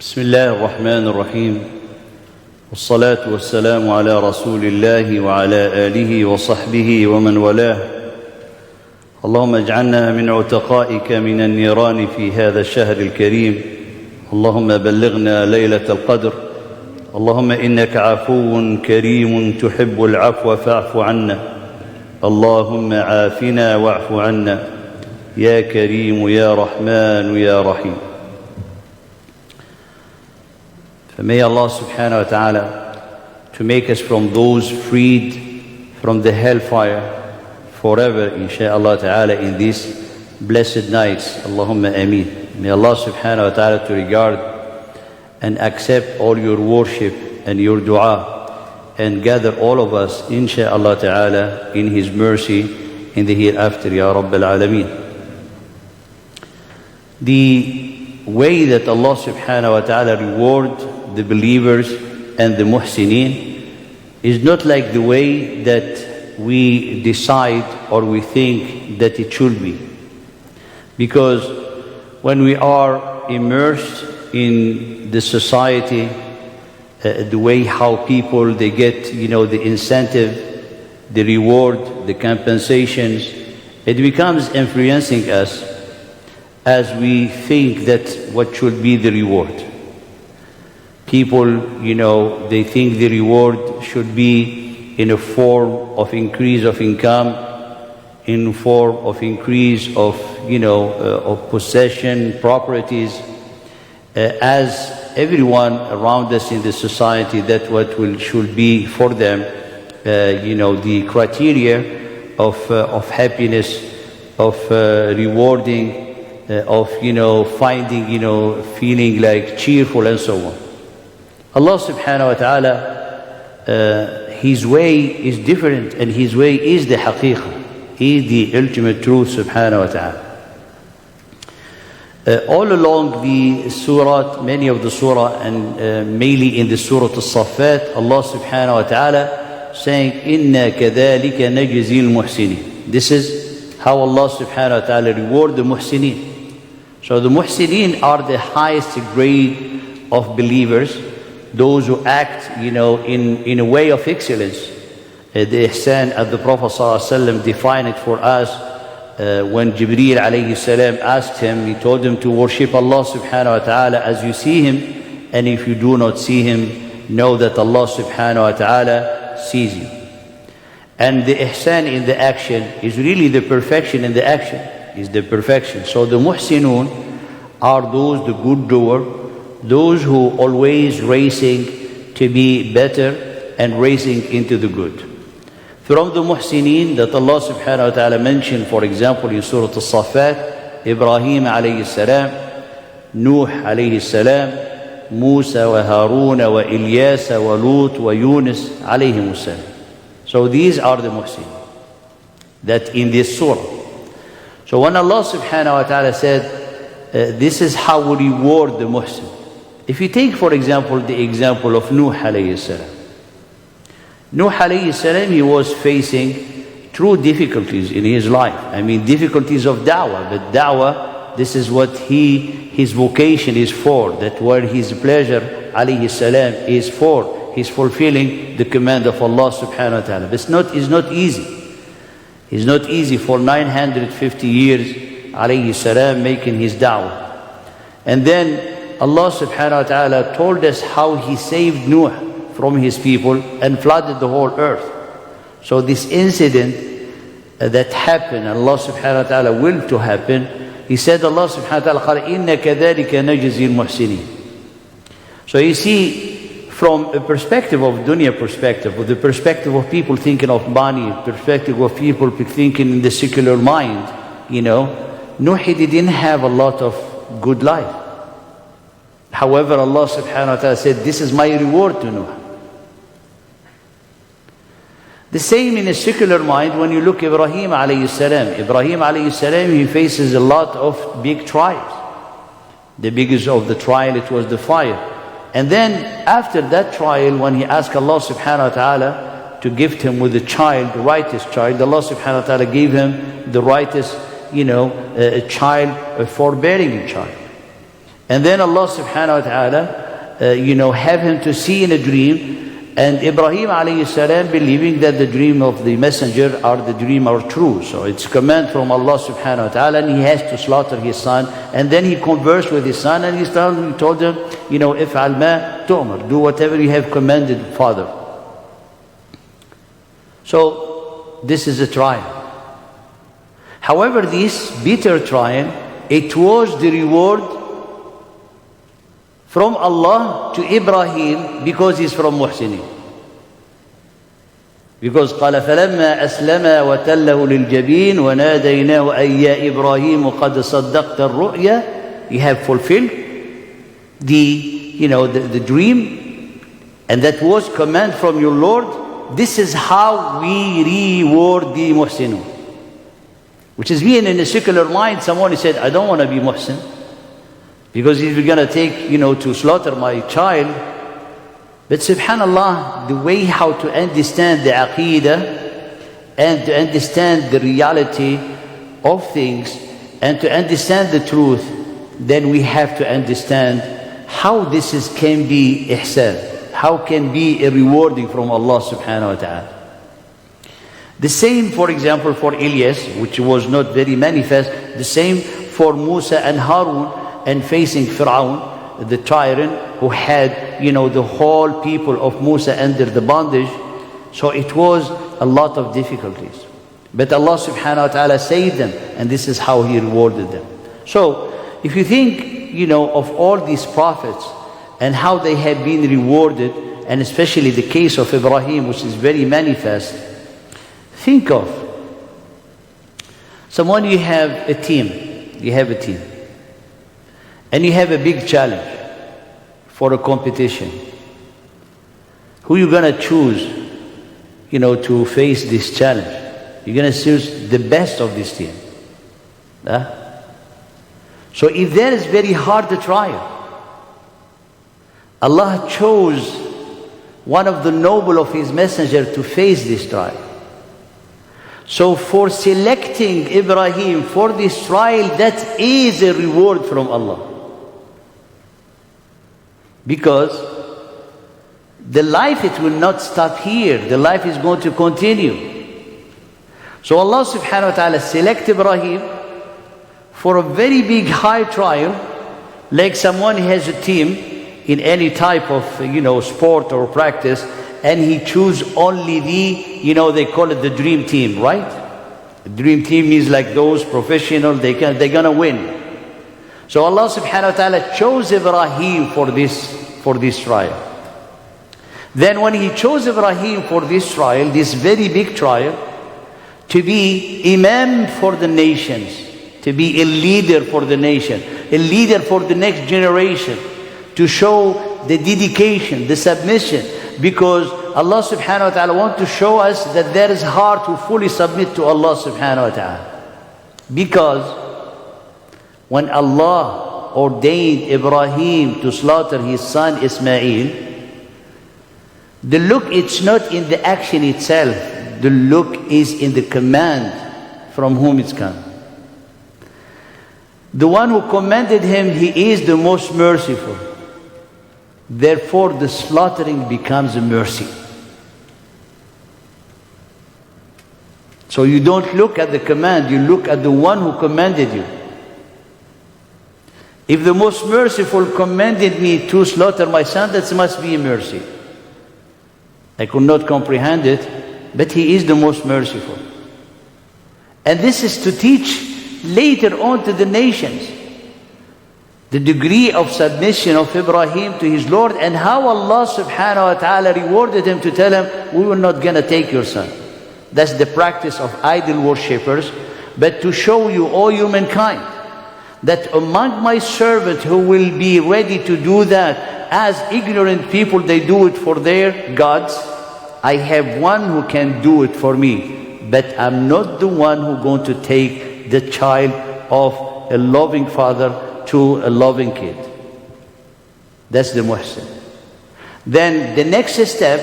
بسم الله الرحمن الرحيم والصلاة والسلام على رسول الله وعلى آله وصحبه ومن والاه. اللهم اجعلنا من عتقائك من النيران في هذا الشهر الكريم. اللهم بلغنا ليلة القدر. اللهم إنك عفو كريم تحب العفو فاعف عنا. اللهم عافنا واعف عنا يا كريم يا رحمن يا رحيم. May Allah subhanahu wa ta'ala to make us from those freed from the hellfire forever, insha'Allah ta'ala, in these blessed nights. Allahumma ameen. May Allah subhanahu wa ta'ala to regard and accept all your worship and your dua and gather all of us, insha'Allah ta'ala, in His mercy in the hereafter, Ya Rabbil Alameen. The way that Allah subhanahu wa ta'ala reward the believers and the muhsineen is not like the way that we decide or we think that it should be. Because when we are immersed in the society, the way how people, they get, the incentive, the reward, the compensations, it becomes influencing us as we think that what should be the reward. People, they think the reward should be in a form of increase of income, in form of increase of, of possession, properties. As everyone around us in the society, that what should be for them, the criteria of happiness, of rewarding, of, finding, feeling like cheerful and so on. Allah subhanahu wa ta'ala, His way is different, and His way is the haqiqah. He is the ultimate truth subhanahu wa ta'ala. All along the surah, many of the surah, and mainly in the surah As-Saffat, Allah subhanahu wa ta'ala saying, إِنَّا كَذَلِكَ نَجْزِي الْمُحْسِنِينَ. This is how Allah subhanahu wa ta'ala reward the muhsineen. So the muhsineen are the highest grade of believers, those who act, in a way of excellence. The ihsan, as the Prophet ﷺ defined it for us, when Jibreel alayhi salam asked him, he told him to worship Allah subhanahu wa ta'ala as you see Him, and if you do not see Him, know that Allah subhanahu wa ta'ala sees you. And the ihsan in the action is really the perfection in the action, is the perfection. So the muhsinun are those, the good doer, those who always racing to be better and racing into the good. From the muhsineen that Allah subhanahu wa ta'ala mentioned, for example, in Surah As-Saffat, Ibrahim alayhi salam, Nuh alayhi salam, Musa wa Haruna wa Ilyasa wa Lut wa Yunus alayhim salam. So these are the muhsineen that in this surah. So when Allah subhanahu wa ta'ala said, this is how we reward the muhsin. If you take, for example, the example of Nuh alayhi salam. Nuh alayhi salam, he was facing true difficulties in his life. Difficulties of da'wah. But da'wah, this is what his vocation is for. That where his pleasure, alayhi salam, is for. He's fulfilling the command of Allah subhanahu wa ta'ala. But it's not easy. It's not easy for 950 years, alayhi salam, making his da'wah. And then Allah subhanahu wa ta'ala told us how He saved Nuh from his people and flooded the whole earth. So this incident that happened, Allah subhanahu wa ta'ala willed to happen, He said, Allah subhanahu wa ta'ala, إِنَّ كَذَلِكَ نَجْزِي الْمُحْسِنِينَ. So you see, from a perspective of dunya perspective, or the perspective of people thinking of money, perspective of people thinking in the secular mind, Nuh, he didn't have a lot of good life. However, Allah subhanahu wa ta'ala said, this is my reward to Nuh. The same in a secular mind when you look at Ibrahim alayhi salam. Ibrahim alayhi salam, he faces a lot of big trials. The biggest of the trial, it was the fire. And then after that trial, when he asked Allah subhanahu wa ta'ala to gift him with a child, the righteous child, Allah subhanahu wa ta'ala gave him the righteous, a child, a forbearing child. And then Allah subhanahu wa ta'ala, have him to see in a dream. And Ibrahim alayhi salam believing that the dream of the messenger or the dream are true. So it's command from Allah subhanahu wa ta'ala, and he has to slaughter his son. And then he conversed with his son and he told him, if'al ma tu'mar, do whatever you have commanded, father. So this is a trial. However, this bitter trial, it was the reward from Allah to Ibrahim because he's from Muhsinin. Because قال فلما أسلم وتله للجبين وناديناه أي يا إبراهيم قد صدقت الرؤيا. You have fulfilled the dream, and that was command from your Lord. This is how we reward the Muhsinun. Which is being in a secular mind, someone said, I don't want to be Muhsin. Because if you're going to take, to slaughter my child. But subhanallah, the way how to understand the aqidah and to understand the reality of things and to understand the truth, then we have to understand how this can be ihsan, how can be a rewarding from Allah subhanahu wa ta'ala. The same, for example, for Ilyas, which was not very manifest, the same for Musa and Harun, and facing Fir'aun, the tyrant who had, the whole people of Musa under the bondage. So it was a lot of difficulties. But Allah subhanahu wa ta'ala saved them, and this is how He rewarded them. So if you think, of all these prophets and how they have been rewarded, and especially the case of Ibrahim, which is very manifest, think of someone, you have a team, and you have a big challenge for a competition. Who you going to choose, to face this challenge? You're going to choose the best of this team. So if there is very hard to trial, Allah chose one of the noble of His messenger to face this trial. So for selecting Ibrahim for this trial, that is a reward from Allah. Because the life, it will not stop here. The life is going to continue. So Allah subhanahu wa ta'ala select Ibrahim for a very big high trial, like someone has a team in any type of sport or practice, and he choose only they call it the dream team, right? The dream team means like those professional, they're gonna win. So Allah subhanahu wa ta'ala chose Ibrahim for this trial. Then when He chose Ibrahim for this trial, this very big trial, to be Imam for the nations, to be a leader for the nation, a leader for the next generation, to show the dedication, the submission, because Allah subhanahu wa ta'ala wants to show us that there is heart to fully submit to Allah subhanahu wa ta'ala. Because when Allah ordained Ibrahim to slaughter his son Ismail, the look, it's not in the action itself. The look is in the command from whom it's come. The one who commanded him, He is the most merciful. Therefore, the slaughtering becomes a mercy. So you don't look at the command, you look at the one who commanded you. If the most merciful commanded me to slaughter my son, that must be a mercy. I could not comprehend it, but He is the most merciful. And this is to teach later on to the nations the degree of submission of Ibrahim to his Lord, and how Allah subhanahu wa ta'ala rewarded him to tell him, we will not gonna take your son. That's the practice of idol worshippers. But to show you, all humankind, that among my servants who will be ready to do that, as ignorant people they do it for their gods, I have one who can do it for me. But I'm not the one who's going to take the child of a loving father to a loving kid. That's the muhsin. Then the next step,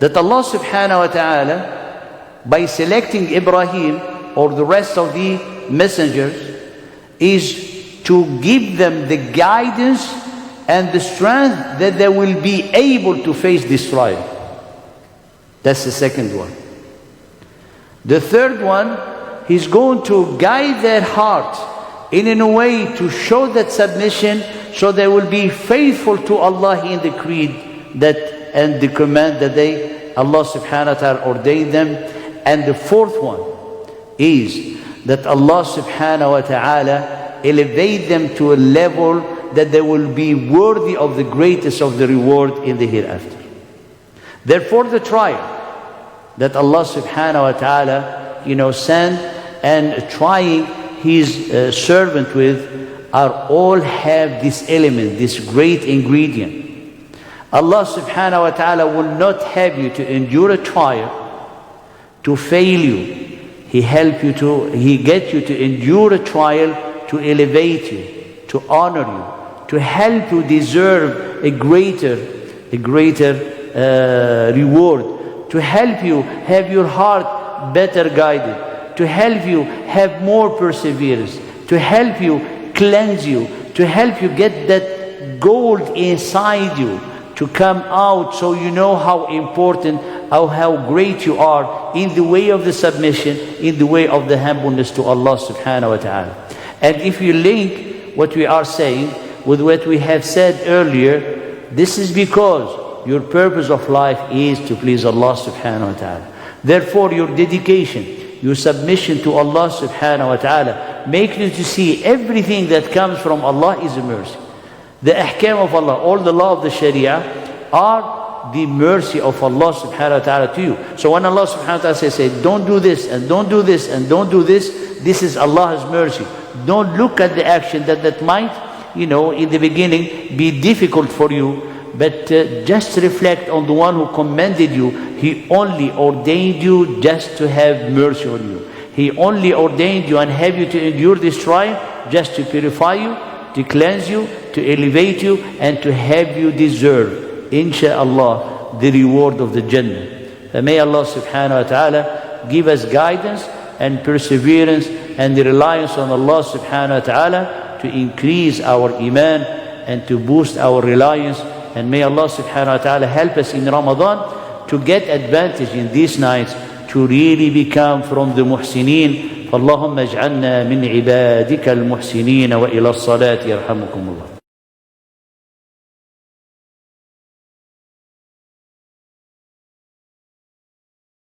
that Allah subhanahu wa ta'ala, by selecting Ibrahim or the rest of the messengers, is to give them the guidance and the strength that they will be able to face this trial. That's the second one. The third one, He's going to guide their heart in a way to show that submission, so they will be faithful to Allah in the creed and the command that Allah subhanahu wa ta'ala ordained them. And the fourth one is that Allah subhanahu wa ta'ala elevate them to a level that they will be worthy of the greatest of the reward in the hereafter. Therefore, the trial that Allah subhanahu wa ta'ala sent and trying His servant with are all have this element, this great ingredient. Allah subhanahu wa ta'ala will not have you to endure a trial to fail you. He get you to endure a trial to elevate you, to honor you, to help you deserve a greater reward, to help you have your heart better guided, to help you have more perseverance, to help you cleanse you, to help you get that gold inside you to come out, so you know how important, how great you are in the way of the submission, in the way of the humbleness to Allah subhanahu wa ta'ala. And if you link what we are saying with what we have said earlier, this is because your purpose of life is to please Allah subhanahu wa ta'ala. Therefore, your dedication, your submission to Allah subhanahu wa ta'ala, make you to see everything that comes from Allah is a mercy. The ahkam of Allah, all the law of the Sharia are the mercy of Allah subhanahu wa ta'ala to you. So when Allah subhanahu wa ta'ala says, don't do this and don't do this and don't do this, this is Allah's mercy. Don't look at the action that might, in the beginning be difficult for you, but just reflect on the one who commanded you. He only ordained you just to have mercy on you. He only ordained you and have you to endure this trial just to purify you, to cleanse you, to elevate you, and to have you deserve, insha'Allah, the reward of the Jannah. May Allah subhanahu wa ta'ala give us guidance and perseverance and the reliance on Allah subhanahu wa ta'ala to increase our iman and to boost our reliance. And may Allah subhanahu wa ta'ala help us in Ramadan to get advantage in these nights to really become from the muhsineen. فاللهم اجعلنا من عبادك المحسنين وإلى الصلاة يرحمكم الله.